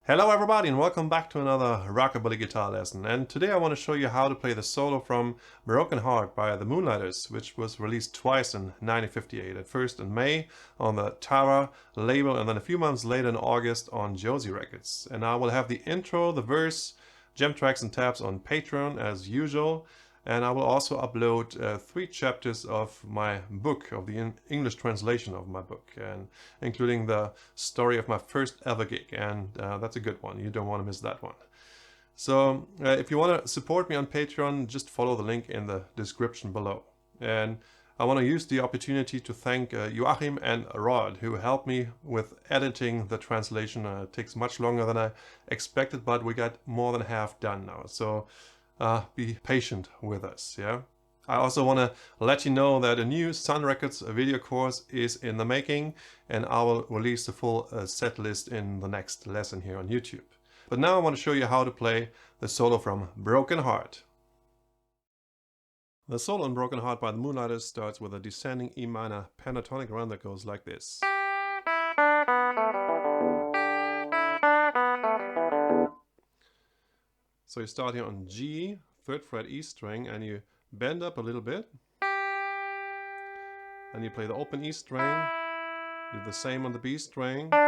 Hello everybody and welcome back to another Rockabilly guitar lesson. And today I want to show you how to play the solo from Broken Heart by the Moonlighters, which was released twice in 1958. At first in May on the Tara label and then a few months later in August on Josie Records. And I will have the intro, the verse, gem tracks and tabs on Patreon as usual. And I will also upload 3 chapters of my book, of the English translation of my book, and including the story of my first ever gig. And that's a good one. You don't want to miss that one. So if you want to support me on Patreon, just follow the link in the description below. And I want to use the opportunity to thank Joachim and Rod, who helped me with editing the translation. It takes much longer than I expected, but we got more than half done now. So be patient with us, yeah? I also want to let you know that a new Sun Records video course is in the making, and I will release the full set list in the next lesson here on YouTube. But now I want to show you how to play the solo from Broken Heart. The solo in Broken Heart by the Moonlighters starts with a descending E minor pentatonic run that goes like this. So you start here on G, 3rd fret E string, and you bend up a little bit. And you play the open E string, do the same on the B string, then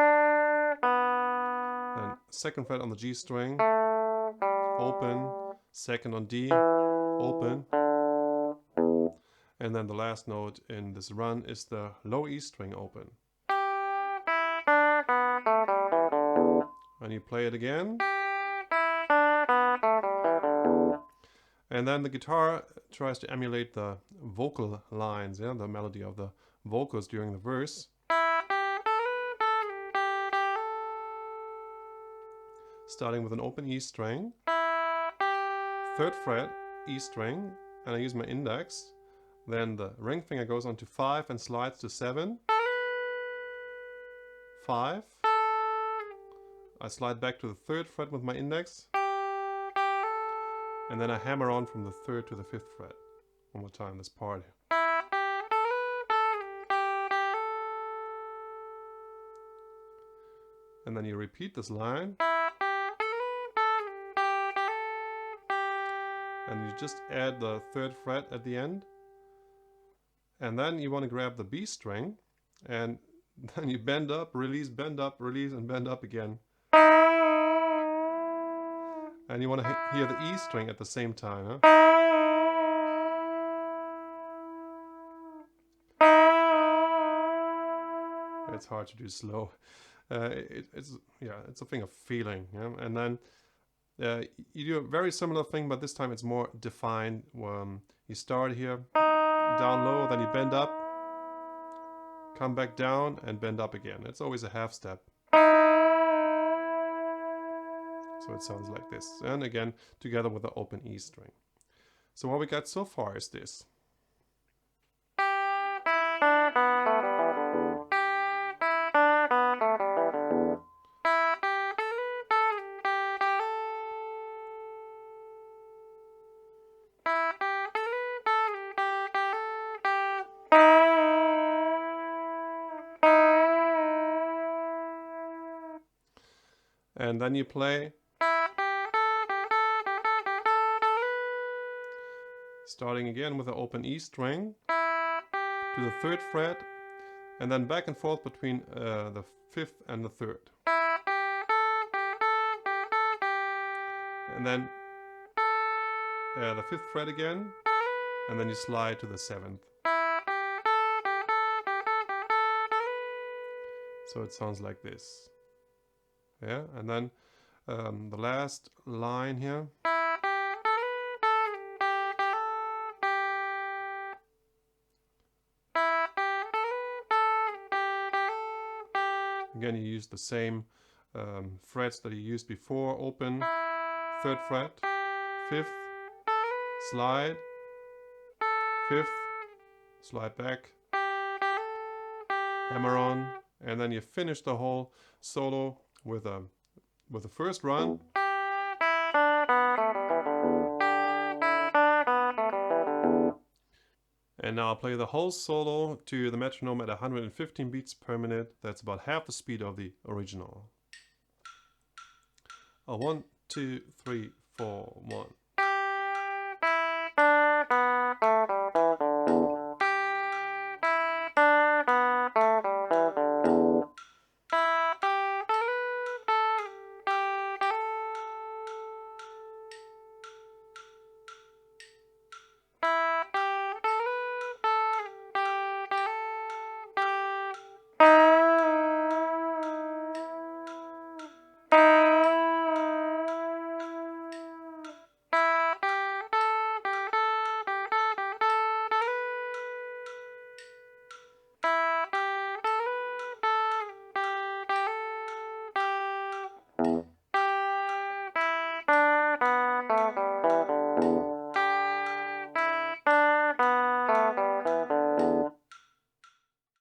2nd fret on the G string, open, 2nd on D, open, and then the last note in this run is the low E string open. And you play it again. And then the guitar tries to emulate the vocal lines, yeah, the melody of the vocals during the verse. Starting with an open E string, 3rd fret E string, and I use my index. Then the ring finger goes on to 5 and slides to 7. 5. I slide back to the 3rd fret with my index. And then I hammer on from the 3rd to the 5th fret. One more time, this part. And then you repeat this line. And you just add the 3rd fret at the end. And then you want to grab the B string. And then you bend up, release, and bend up again. And you want to hear the E string at the same time, huh? It's hard to do slow. It's a thing of feeling, yeah? And then you do a very similar thing, but this time it's more defined. You start here, down low, then you bend up, come back down, and bend up again. It's always a half step. So it sounds like this. And again, together with the open E string. So what we got so far is this. And then you play starting again with the open E string to the 3rd fret, and then back and forth between the 5th and the 3rd. And then the 5th fret again, and then you slide to the 7th. So it sounds like this. Yeah, and then the last line here. Again, you use the same frets that you used before. Open, 3rd fret, 5th, slide, 5th, slide back, hammer on, and then you finish the whole solo with the first run. And now I'll play the whole solo to the metronome at 115 beats per minute. That's about half the speed of the original. A 1, 2, 3, 4, 1.